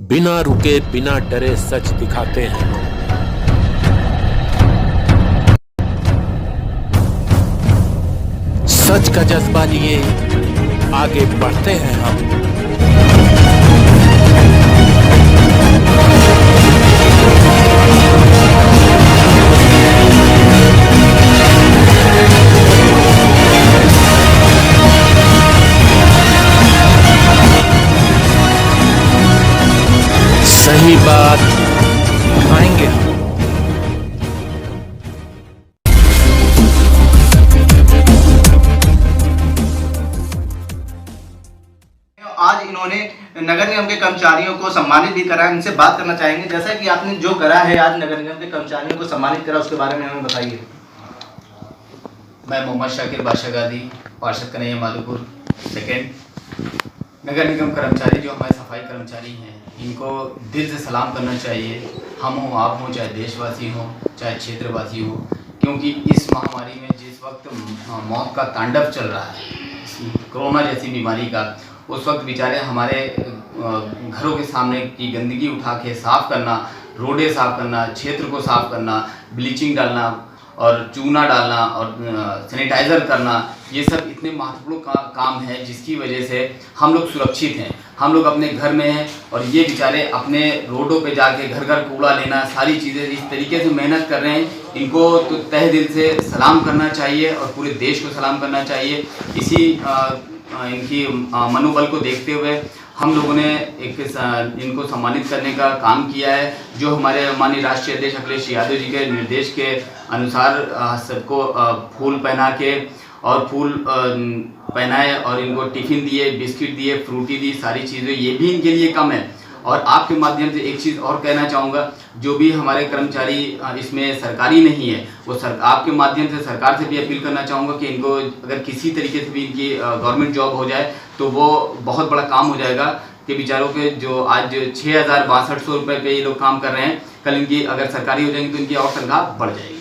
बिना रुके बिना डरे सच दिखाते हैं हम। सच का जज्बा लिए आगे बढ़ते हैं हम। सही बात दिखाएंगे हम। आज इन्होंने नगर निगम के कर्मचारियों को सम्मानित भी करा। इनसे बात करना चाहेंगे, जैसा कि आपने जो करा है आज नगर निगम के कर्मचारियों को सम्मानित करा, उसके बारे में हमें बताइए। मैं मोहम्मद शाकिर बादशाहगादी, पार्षद कन्हैया मालूपुर सेकेंड। नगर निगम कर्मचारी जो हमारे सफाई कर्मचारी हैं, इनको दिल से सलाम करना चाहिए। हम हों, आप हों, चाहे देशवासी हों, चाहे क्षेत्रवासी हों, क्योंकि इस महामारी में जिस वक्त मौत का तांडव चल रहा है, कोरोना जैसी बीमारी का, उस वक्त बेचारे हमारे घरों के सामने की गंदगी उठा के साफ़ करना, रोडें साफ़ करना, क्षेत्र को साफ़ करना, ब्लीचिंग डालना और चूना डालना और सैनिटाइज़र करना, ये सब इतने महत्वपूर्ण काम है जिसकी वजह से हम लोग सुरक्षित हैं। हम लोग अपने घर में हैं और ये बेचारे अपने रोडों पे जाके घर घर कूड़ा लेना, सारी चीज़ें इस तरीके से मेहनत कर रहे हैं। इनको तो तहे दिल से सलाम करना चाहिए और पूरे देश को सलाम करना चाहिए। इसी इनकी मनोबल को देखते हुए हम लोगों ने इनको सम्मानित करने का काम किया है, जो हमारे माननीय राष्ट्रीय अध्यक्ष अखिलेश यादव जी के निर्देश के अनुसार सबको फूल पहना के और फूल पहनाए और इनको टिफ़िन दिए, बिस्किट दिए, फ्रूटी दी, सारी चीज़ें, ये भी इनके लिए कम है। और आपके माध्यम से एक चीज़ और कहना चाहूँगा, जो भी हमारे कर्मचारी इसमें सरकारी नहीं है, वो आपके माध्यम से सरकार से भी अपील करना चाहूँगा कि इनको अगर किसी तरीके से भी इनकी गवर्नमेंट जॉब हो जाए तो वो बहुत बड़ा काम हो जाएगा। कि बेचारों के जो आज 6,6200 रुपये पे ये लोग काम कर रहे हैं, कल इनकी अगर सरकारी हो जाएंगी तो इनकी और तनख्वाह बढ़ जाएगी।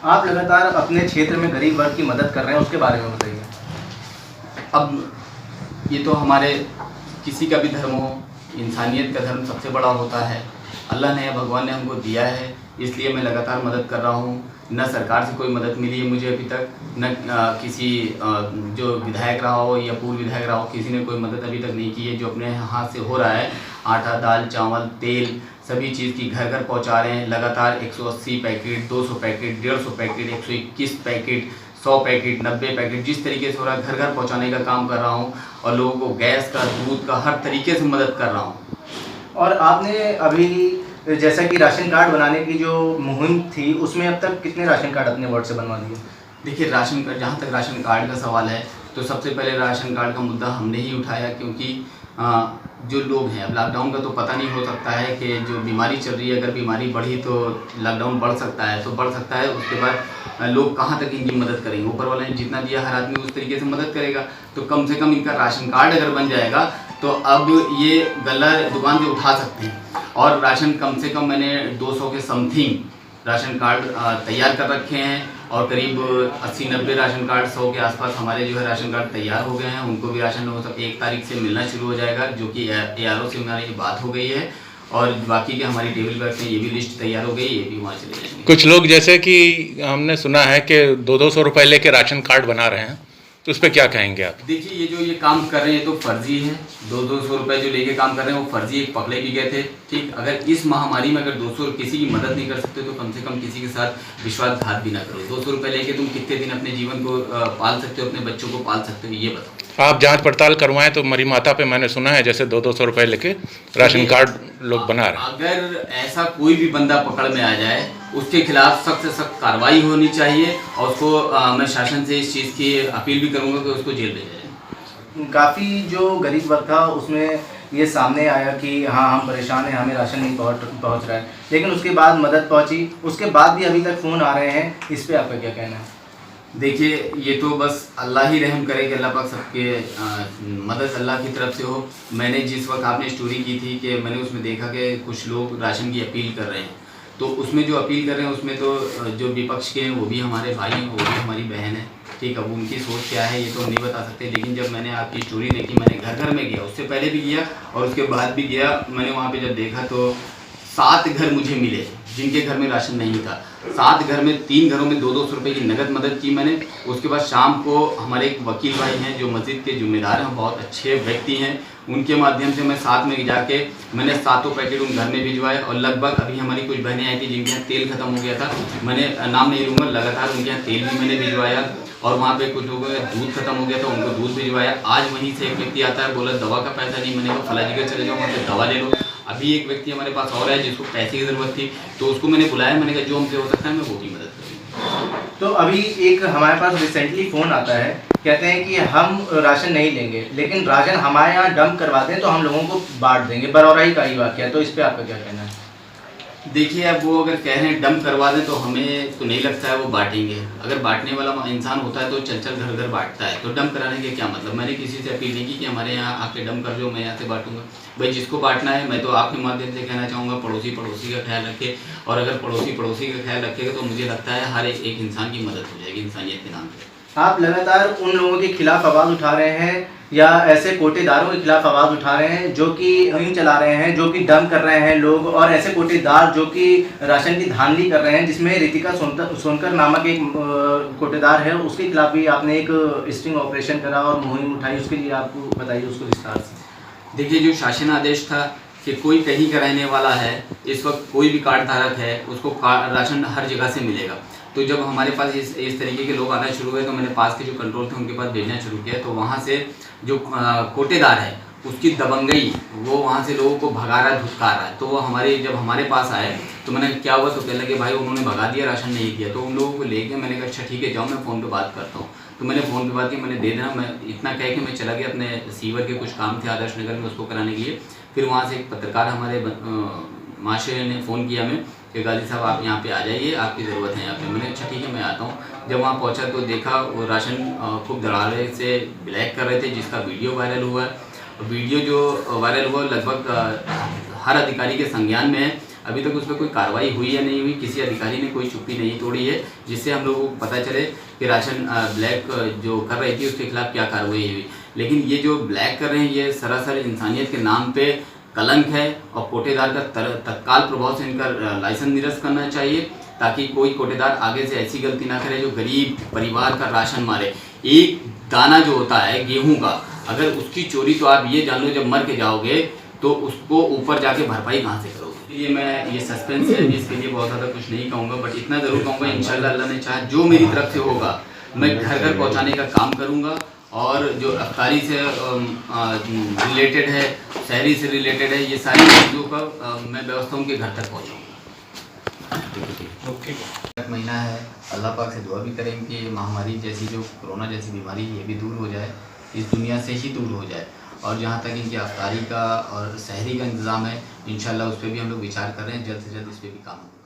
आप लगातार अपने क्षेत्र में गरीब वर्ग की मदद कर रहे हैं, उसके बारे में बताइए। अब ये तो हमारे किसी का भी धर्म हो, इंसानियत का धर्म सबसे बड़ा होता है। अल्लाह ने, भगवान ने हमको दिया है, इसलिए मैं लगातार मदद कर रहा हूँ। न सरकार से कोई मदद मिली है मुझे अभी तक, न किसी जो विधायक रहा हो या पूर्व विधायक रहा हो, किसी ने कोई मदद अभी तक नहीं की है। जो अपने हाथ से हो रहा है, आटा, दाल, चावल, तेल, सभी चीज़ की घर घर पहुँचा रहे हैं। लगातार 180 packet, 200 packet, 150 packet, 121 packet, 100 packet, 90 packet, जिस तरीके से हो रहा है घर घर पहुँचाने का काम कर रहा हूँ और लोगों को गैस का, दूध का, हर तरीके से मदद कर रहा हूँ। और आपने अभी जैसा कि राशन कार्ड बनाने की जो मुहिम थी, उसमें अब तक कितने राशन कार्ड अपने वार्ड से बनवा दिए? देखिए, राशन कार्ड, जहाँ तक राशन कार्ड का सवाल है, तो सबसे पहले राशन कार्ड का मुद्दा हमने ही उठाया, क्योंकि जो लोग हैं, अब लॉकडाउन का तो पता नहीं हो सकता है कि जो बीमारी चल रही है, अगर बीमारी बढ़ी तो लॉकडाउन बढ़ सकता है, तो बढ़ सकता है। उसके बाद लोग कहाँ तक इनकी मदद करेंगे? ऊपर वाले ने जितना दिया, हर आदमी उस तरीके से मदद करेगा। तो कम से कम इनका राशन कार्ड अगर बन जाएगा तो अब ये गल्ला दुकान से उठा सकते हैं। और राशन कम से कम मैंने 200 के समथिंग राशन कार्ड तैयार कर रखे हैं और करीब 80-90 राशन कार्ड, 100 के आसपास हमारे जो है राशन कार्ड तैयार हो गए हैं। उनको भी राशन 1 तारीख से मिलना शुरू हो जाएगा, जो कि ARO से हमारी बात हो गई है। और बाकी के हमारी टेबल पर से ये भी लिस्ट तैयार हो गई, ये भी वहाँ चले जाएंगे। कुछ लोग जैसे कि हमने सुना है कि 200-200 रुपए लेके राशन कार्ड बना रहे हैं, तो उस पर क्या कहेंगे आप? देखिए, ये जो ये काम कर रहे हैं, ये तो फर्जी है। 200 रुपये जो लेके काम कर रहे हैं वो फर्जी, एक पकड़े भी गए थे। ठीक, अगर इस महामारी में अगर 200 किसी की मदद नहीं कर सकते तो कम से कम किसी के साथ विश्वासघात भी ना करो। 200 रुपये लेके तुम कितने दिन अपने जीवन को पाल सकते हो, अपने बच्चों को पाल सकते हो, ये बताओ। आप जांच पड़ताल करवाएं तो मरी माता पे मैंने सुना है जैसे 200-200 रुपए लेके राशन कार्ड लोग बना रहे हैं। अगर ऐसा कोई भी बंदा पकड़ में आ जाए, उसके खिलाफ सख्त से सख्त कार्रवाई होनी चाहिए और उसको मैं शासन से इस चीज़ की अपील भी करूँगा कि उसको जेल भेजा जाए। काफ़ी जो गरीब वर्ग था उसमें ये सामने आया कि हाँ, हम परेशान हैं, हमें राशन नहीं पहुँच रहा है, लेकिन उसके बाद मदद पहुँची। उसके बाद भी अभी तक फ़ोन आ रहे हैं, इस पर आपका क्या कहना है? देखिए, ये तो बस अल्लाह ही रहम करे कि अल्लाह पाक सबके मदद अल्लाह की तरफ से हो। मैंने जिस वक्त आपने स्टोरी की थी कि मैंने उसमें देखा कि कुछ लोग राशन की अपील कर रहे हैं, तो उसमें जो अपील कर रहे हैं उसमें तो जो विपक्ष के हैं वो भी हमारे भाई हैं, वो भी हमारी बहन है, ठीक है। अब उनकी सोच क्या है ये तो हम नहीं बता सकते, लेकिन जब मैंने आपकी स्टोरी देखी, मैंने घर घर में गया, उससे पहले भी गया और उसके बाद भी गया, मैंने वहाँ पे जब देखा तो 7 घर मुझे मिले जिनके घर में राशन नहीं था। 7 घर में 3 घरों में 200 रुपये की नगद मदद की मैंने। उसके बाद शाम को हमारे एक वकील भाई हैं जो मस्जिद के जिम्मेदार हैं, बहुत अच्छे व्यक्ति हैं, उनके माध्यम से मैं साथ में जाके मैंने 7 पैकेट उन घर में भिजवाए। और लगभग अभी हमारी कुछ बहनें आई थी जिनके यहाँ तेल खत्म हो गया था, मैंने नाम नहीं लूँगा, लगातार उनके यहाँ तेल भी मैंने भिजवाया। और वहाँ पे कुछ लोगों का दूध खत्म हो गया था, उनको दूध भिजवाया। आज वहीं से एक व्यक्ति आता है, बोला दवा का पैसा नहीं, मैंने कहा फला जी के चले जाओ वहाँ से दवा ले लो। अभी एक व्यक्ति हमारे पास और है जिसको पैसे की ज़रूरत थी, तो उसको मैंने बुलाया, मैंने कहा जो हमसे हो सकता है मैं वो भी मदद करूँगा। तो अभी एक हमारे पास रिसेंटली फ़ोन आता है, कहते हैं कि हम राशन नहीं लेंगे, लेकिन राशन हमारे यहाँ डंप करवा दें तो हम लोगों को बांट देंगे। बरौराई का ही वाक़या, तो इस पर आपका क्या कहना है? देखिए, अब वो अगर कह रहे हैं डंप करवा दें तो हमें तो नहीं लगता है वो बांटेंगे। अगर बांटने वाला इंसान होता है तो चल चल घर घर बांटता है, तो डंप कराने के क्या मतलब। मैंने किसी से अपील नहीं की कि हमारे यहाँ आके डंप कर दो, मैं यहाँ से बांटूंगा। भाई जिसको बांटना है, मैं तो आपके माध्यम से कहना चाहूँगा पड़ोसी पड़ोसी का ख्याल रखे, और अगर पड़ोसी पड़ोसी का ख्याल रखेगा तो मुझे लगता है हर एक इंसान की मदद हो जाएगी इंसानियत के नाम पर। आप लगातार उन लोगों के खिलाफ आवाज़ उठा रहे हैं या ऐसे कोटेदारों के खिलाफ आवाज़ उठा रहे हैं जो कि मुहिम चला रहे हैं, जो कि डंप कर रहे हैं लोग, और ऐसे कोटेदार जो कि राशन की धांधली कर रहे हैं, जिसमें रितिका सोनकर नामक एक कोटेदार है, उसके खिलाफ भी आपने एक स्टिंग ऑपरेशन करा और मुहिम उठाई। उसके लिए आपको बताइए उसको विस्तार से। देखिए, जो शासन आदेश था कि कोई कहीं का रहने वाला है, इस वक्त कोई भी कार्ड धारक है, उसको राशन हर जगह से मिलेगा। तो जब हमारे पास इस तरीके के लोग आना शुरू हुए तो मैंने पास के जो कंट्रोल थे उनके पास भेजना शुरू किया। तो वहाँ से जो कोटेदार है उसकी दबंगई, वो वहाँ से लोगों को भगा रहा है, धुतकार रहा है। तो वो जब हमारे पास आए तो मैंने क्या हुआ, तो कहने लगे भाई उन्होंने भगा दिया, राशन नहीं दिया। तो उन लोगों को लेके मैंने कहा अच्छा ठीक है जाओ, मैं फ़ोन पे बात करता हूँ। तो मैंने फ़ोन पे बात की, मैंने दे देना, मैं इतना कह के मैं चला गया अपने सीवर के कुछ काम थे आदर्श नगर में, उसको कराने के लिए। फिर वहाँ से एक पत्रकार हमारे महाशय ने फ़ोन किया मैं कि गाजी साहब आप यहाँ पे आ जाइए, आपकी ज़रूरत है यहाँ पे। मैंने अच्छा ठीक है मैं आता हूँ। जब वहाँ पहुँचा तो देखा वो राशन खूब धड़ाधड़ से ब्लैक कर रहे थे, जिसका वीडियो वायरल हुआ है। वीडियो जो वायरल हुआ लगभग हर अधिकारी के संज्ञान में है। अभी तक उस पर कोई कार्रवाई हुई या नहीं हुई, किसी अधिकारी ने कोई चुप्पी नहीं तोड़ी है, जिससे हम लोगों को पता चले कि राशन ब्लैक जो कर रही थी उसके खिलाफ क्या कार्रवाई हुई। लेकिन ये जो ब्लैक कर रहे हैं ये सरासर इंसानियत के नाम पे कलंक है, और कोटेदार का तत्काल प्रभाव से इनका लाइसेंस निरस्त करना चाहिए, ताकि कोई कोटेदार आगे से ऐसी गलती ना करे जो गरीब परिवार का राशन मारे। एक दाना जो होता है गेहूं का, अगर उसकी चोरी तो आप ये जान लो जब मर के जाओगे तो उसको ऊपर जाके भरपाई कहाँ से करोगे। ये सस्पेंस है, इसके लिए बहुत ज़्यादा कुछ नहीं कहूँगा, बट इतना ज़रूर कहूँगा इंशाल्लाह अल्लाह ने चाहा जो मेरी तरफ से होगा मैं घर घर पहुँचाने का काम करूँगा। और जो अफ्तारी से रिलेटेड है, शहरी से रिलेटेड है, ये सारी चीज़ों का मैं व्यवस्था उनके घर तक पहुँचाऊँगा। ओके। महीना है, अल्लाह पाक से दुआ भी करें कि ये महामारी जैसी जो कोरोना जैसी बीमारी है ये भी दूर हो जाए, इस दुनिया से ही दूर हो जाए। और जहाँ तक इनकी अफ्तारी का और शहरी का इंतज़ाम है इंशाल्लाह उस पर भी हम लोग विचार कर रहे हैं, जल्द से जल्द इस पर भी काम होगा।